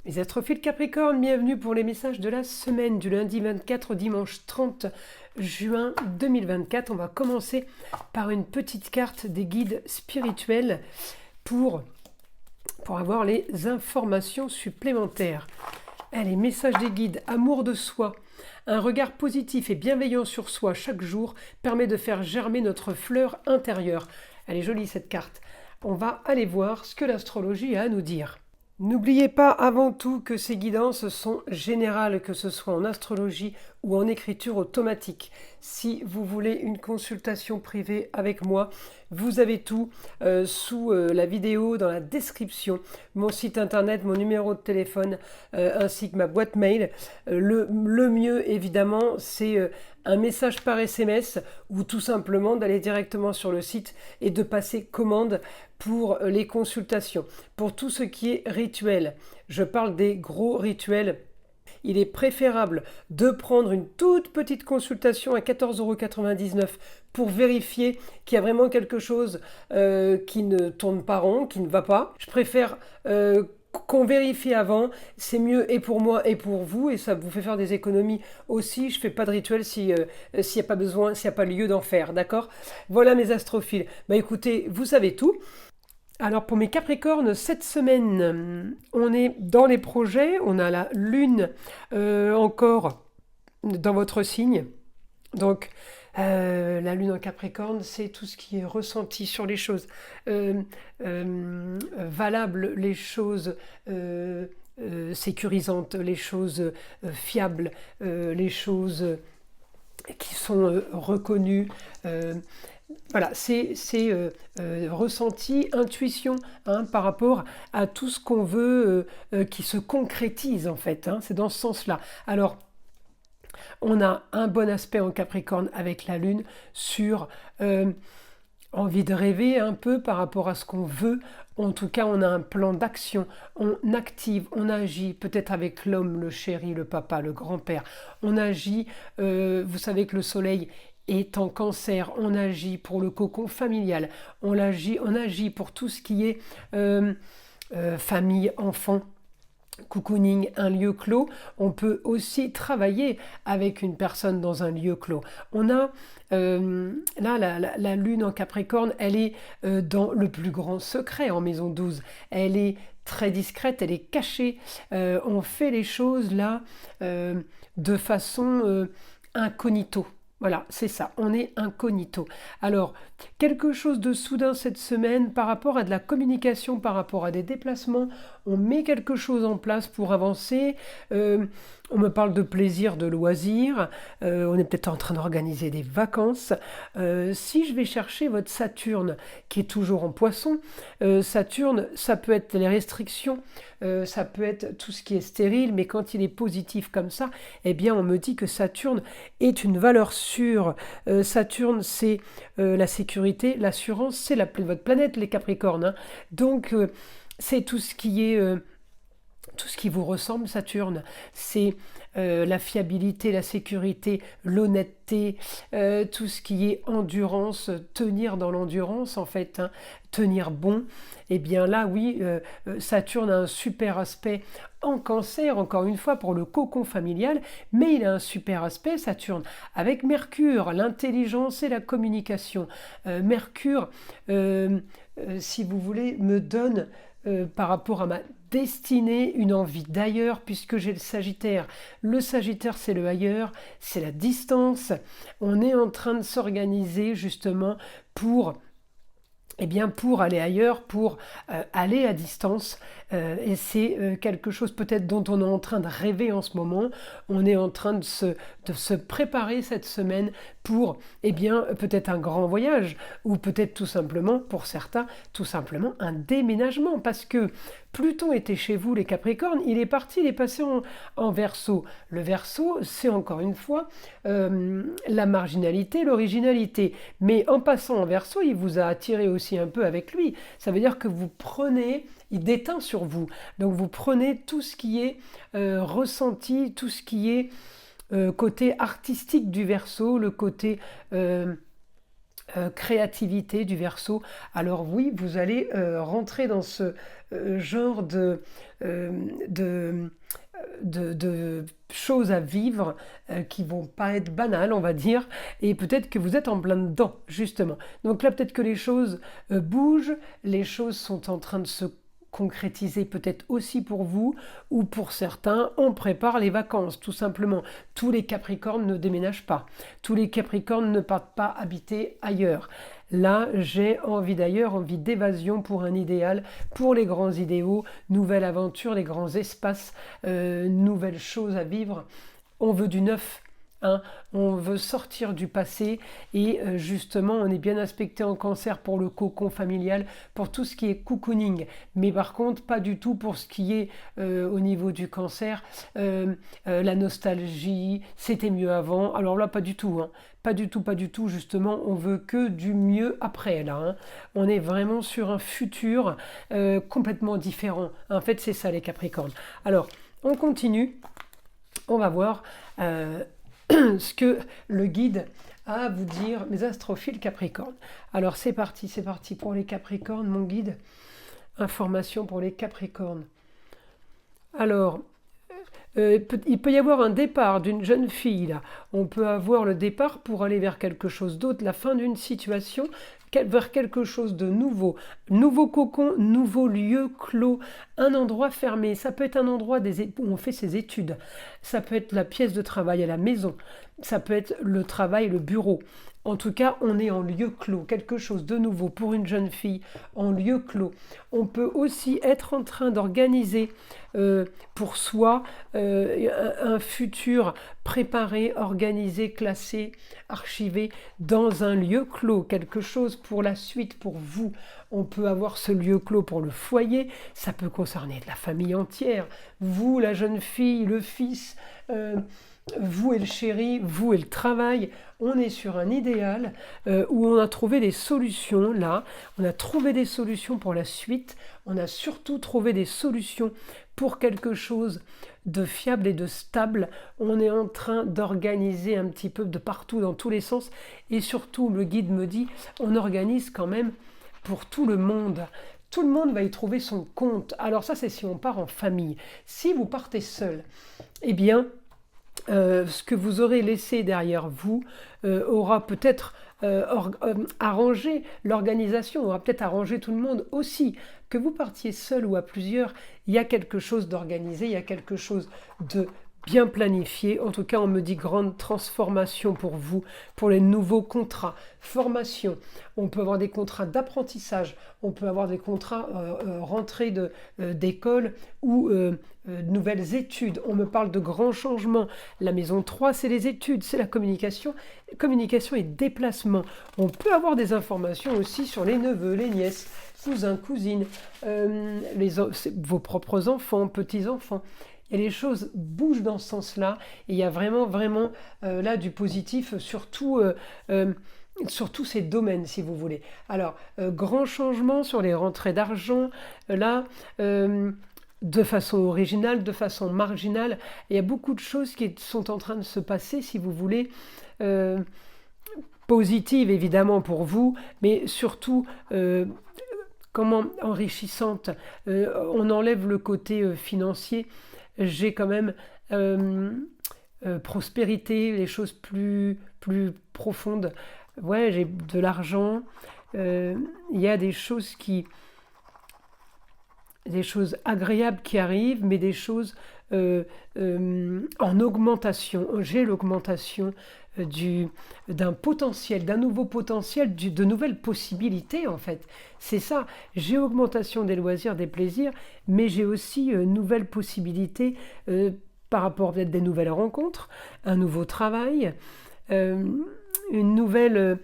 Mes astrophiles Capricorne, bienvenue pour les messages de la semaine du lundi 24 au dimanche 30 juin 2024. On va commencer par une petite carte des guides spirituels pour avoir les informations supplémentaires. Allez, message des guides, amour de soi. Un regard positif et bienveillant sur soi chaque jour permet de faire germer notre fleur intérieure. Elle est jolie cette carte. On va aller voir ce que l'astrologie a à nous dire. N'oubliez pas avant tout que ces guidances sont générales, que ce soit en astrologie ou en écriture automatique. Si vous voulez une consultation privée avec moi, vous avez tout sous la vidéo, dans la description, mon site internet, mon numéro de téléphone, ainsi que ma boîte mail. Le mieux, évidemment, c'est un message par SMS ou tout simplement d'aller directement sur le site et de passer commande pour les consultations. Pour tout ce qui est rituel, je parle des gros rituels. Il est préférable de prendre une toute petite consultation à 14,99 € pour vérifier qu'il y a vraiment quelque chose qui ne tourne pas rond, qui ne va pas. Je préfère qu'on vérifie avant, c'est mieux et pour moi et pour vous, et ça vous fait faire des économies aussi. Je ne fais pas de rituel s'il n'y a pas besoin, s'il n'y a pas lieu d'en faire, d'accord? Voilà mes astrophiles. Bah écoutez, vous savez tout. Alors pour mes Capricornes, cette semaine, on est dans les projets, on a la Lune encore dans votre signe. Donc la Lune en Capricorne, c'est tout ce qui est ressenti sur les choses valables, les choses sécurisantes, les choses fiables, les choses qui sont reconnues. Voilà, c'est ressenti, intuition par rapport à tout ce qu'on veut qui se concrétise en fait. C'est dans ce sens-là. Alors, on a un bon aspect en Capricorne avec la Lune sur envie de rêver un peu par rapport à ce qu'on veut. En tout cas, on a un plan d'action, on active, on agit, peut-être avec l'homme, le chéri, le papa, le grand-père. On agit, vous savez que le soleil est en Cancer, on agit pour le cocon familial, on agit pour tout ce qui est famille, enfant, cocooning, un lieu clos. On peut aussi travailler avec une personne dans un lieu clos. On a là la Lune en Capricorne, elle est dans le plus grand secret en maison 12. Elle est très discrète, elle est cachée. On fait les choses là de façon incognito. Voilà, c'est ça, on est incognito. Alors, quelque chose de soudain cette semaine par rapport à de la communication, par rapport à des déplacements, on met quelque chose en place pour avancer. On me parle de plaisir, de loisirs, on est peut-être en train d'organiser des vacances. Si je vais chercher votre Saturne, qui est toujours en Poisson, Saturne, ça peut être les restrictions, ça peut être tout ce qui est stérile, mais quand il est positif comme ça, eh bien on me dit que Saturne est une valeur sûre. Saturne, c'est la sécurité, l'assurance, c'est votre planète, les Capricornes. Donc, c'est tout ce qui est... tout ce qui vous ressemble, Saturne, c'est la fiabilité, la sécurité, l'honnêteté, tout ce qui est endurance, tenir dans l'endurance en fait, tenir bon. Et bien là, oui, Saturne a un super aspect en Cancer, encore une fois, pour le cocon familial, mais il a un super aspect, Saturne, avec Mercure, l'intelligence et la communication. Mercure, si vous voulez, me donne, par rapport à ma destinée, une envie d'ailleurs, puisque j'ai le Sagittaire. Le Sagittaire, c'est le ailleurs, c'est la distance. On est en train de s'organiser justement pour aller ailleurs, pour aller à distance. Et c'est quelque chose peut-être dont on est en train de rêver en ce moment. On est en train de se préparer cette semaine pour peut-être un grand voyage, ou peut-être tout simplement, pour certains, tout simplement un déménagement. Parce que Pluton était chez vous, les Capricornes, il est parti, il est passé en Verseau. Le Verseau, c'est encore une fois la marginalité, l'originalité. Mais en passant en Verseau, il vous a attiré aussi un peu avec lui. Ça veut dire que vous prenez, il déteint sur vous. Donc vous prenez tout ce qui est ressenti, tout ce qui est côté artistique du Verseau, le côté créativité du Verseau. Alors oui, vous allez rentrer dans ce genre de, de choses à vivre qui vont pas être banales, on va dire, et peut-être que vous êtes en plein dedans, justement. Donc là, peut-être que les choses bougent, les choses sont en train de se concrétiser peut-être aussi pour vous ou pour certains, on prépare les vacances, tout simplement. Tous les Capricornes ne déménagent pas, tous les Capricornes ne partent pas habiter ailleurs. Là, j'ai envie d'ailleurs, envie d'évasion pour un idéal, pour les grands idéaux, nouvelle aventure, les grands espaces, nouvelles choses à vivre. On veut du neuf. Hein, on veut sortir du passé et justement on est bien aspecté en Cancer pour le cocon familial, pour tout ce qui est cocooning, mais par contre pas du tout pour ce qui est au niveau du Cancer, la nostalgie, c'était mieux avant, alors là pas du tout, hein. Pas du tout, pas du tout, justement, on veut que du mieux après, là. Hein. On est vraiment sur un futur complètement différent. En fait, c'est ça, les Capricornes. Alors, on continue. On va voir ce que le guide a à vous dire, mes astrophiles Capricornes. Alors, c'est parti pour les Capricornes, mon guide. Information pour les Capricornes. Alors, il peut y avoir un départ d'une jeune fille, là. On peut avoir le départ pour aller vers quelque chose d'autre, la fin d'une situation, vers quelque chose de nouveau. Nouveau cocon, nouveau lieu clos, un endroit fermé. Ça peut être un endroit où on fait ses études. Ça peut être la pièce de travail à la maison. Ça peut être le travail, le bureau. En tout cas, on est en lieu clos, quelque chose de nouveau pour une jeune fille en lieu clos. On peut aussi être en train d'organiser pour soi un futur préparé, organisé, classé, archivé dans un lieu clos, quelque chose pour la suite, pour vous. On peut avoir ce lieu clos pour le foyer, ça peut concerner la famille entière, vous, la jeune fille, le fils, vous et le chéri, vous et le travail. On est sur un idéal où on a trouvé des solutions là, on a trouvé des solutions pour la suite, on a surtout trouvé des solutions pour quelque chose de fiable et de stable. On est en train d'organiser un petit peu de partout, dans tous les sens, et surtout, le guide me dit, on organise quand même pour tout le monde. Tout le monde va y trouver son compte. Alors ça, c'est si on part en famille. Si vous partez seul, eh bien, ce que vous aurez laissé derrière vous aura peut-être arrangé l'organisation, aura peut-être arrangé tout le monde aussi. Que vous partiez seul ou à plusieurs, il y a quelque chose d'organisé, il y a quelque chose de bien planifié. En tout cas, on me dit grande transformation pour vous, pour les nouveaux contrats. Formation, on peut avoir des contrats d'apprentissage, on peut avoir des contrats rentrée d'école ou nouvelles études. On me parle de grands changements. La maison 3, c'est les études, c'est la communication. Communication et déplacement. On peut avoir des informations aussi sur les neveux, les nièces, cousins, cousines, vos propres enfants, petits-enfants. Et les choses bougent dans ce sens-là. Et il y a vraiment là du positif sur tous ces domaines, si vous voulez. Alors, grand changement sur les rentrées d'argent. Là, de façon originale, de façon marginale. Il y a beaucoup de choses qui sont en train de se passer, si vous voulez, positives évidemment pour vous, mais surtout enrichissantes. On enlève le côté financier. J'ai quand même prospérité, les choses plus profondes. Ouais, j'ai de l'argent. Il y a des choses agréables qui arrivent, mais des choses en augmentation. J'ai l'augmentation d'un potentiel, d'un nouveau potentiel, de nouvelles possibilités en fait. C'est ça, j'ai augmentation des loisirs, des plaisirs, mais j'ai aussi nouvelles possibilités par rapport peut-être des nouvelles rencontres, un nouveau travail, un nouvel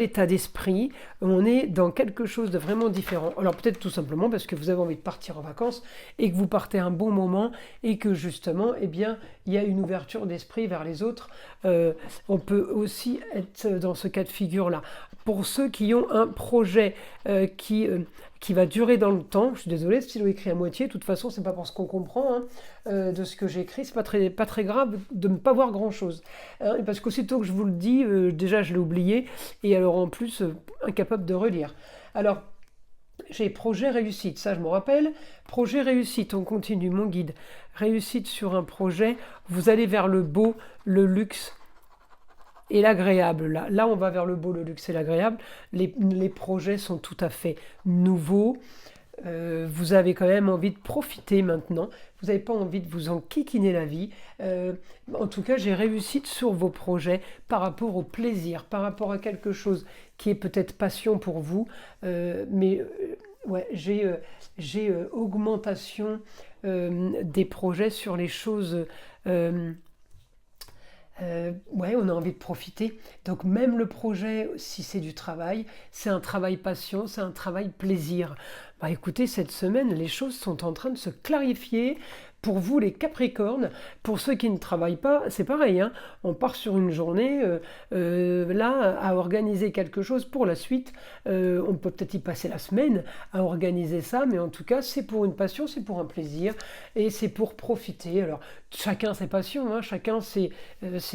état d'esprit. On est dans quelque chose de vraiment différent. Alors peut-être tout simplement parce que vous avez envie de partir en vacances et que vous partez un bon moment et que justement, eh bien, il y a une ouverture d'esprit vers les autres. On peut aussi être dans ce cas de figure-là. Pour ceux qui ont un projet qui qui va durer dans le temps. Je suis désolée, le stylo écrit à moitié. De toute façon, c'est pas parce qu'on comprend de ce que j'écris. C'est pas très grave de ne pas voir grand-chose. Parce qu'aussitôt que je vous le dis, déjà, je l'ai oublié. Et alors, en plus, incapable de relire. Alors, j'ai projet réussite, ça je me rappelle. Projet réussite, on continue, mon guide. Réussite sur un projet, vous allez vers le beau, le luxe et l'agréable. Là, on va vers le beau, le luxe et l'agréable. Les projets sont tout à fait nouveaux. Vous avez quand même envie de profiter maintenant. Vous n'avez pas envie de vous enquiquiner la vie. En tout cas, j'ai réussite sur vos projets par rapport au plaisir, par rapport à quelque chose qui est peut-être passion pour vous. Ouais, j'ai augmentation des projets sur les choses. Ouais, on a envie de profiter. Donc même le projet, si c'est du travail, c'est un travail passion, c'est un travail plaisir. Bah écoutez, cette semaine, les choses sont en train de se clarifier. Pour vous, les Capricornes, pour ceux qui ne travaillent pas, c'est pareil, hein. On part sur une journée, là, à organiser quelque chose pour la suite. On peut peut-être y passer la semaine à organiser ça, mais en tout cas, c'est pour une passion, c'est pour un plaisir, et c'est pour profiter. Alors, chacun ses passions, hein, chacun ses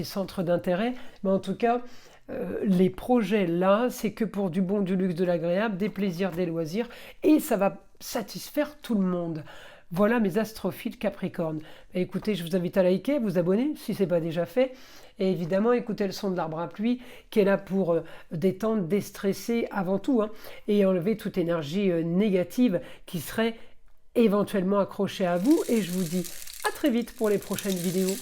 centres d'intérêt, mais en tout cas, les projets là, c'est que pour du bon, du luxe, de l'agréable, des plaisirs, des loisirs, et ça va satisfaire tout le monde. Voilà mes astrophiles Capricorne. Écoutez, je vous invite à liker, vous abonner si ce n'est pas déjà fait. Et évidemment, écoutez le son de l'arbre à pluie qui est là pour détendre, déstresser avant tout, hein, et enlever toute énergie négative qui serait éventuellement accrochée à vous. Et je vous dis à très vite pour les prochaines vidéos.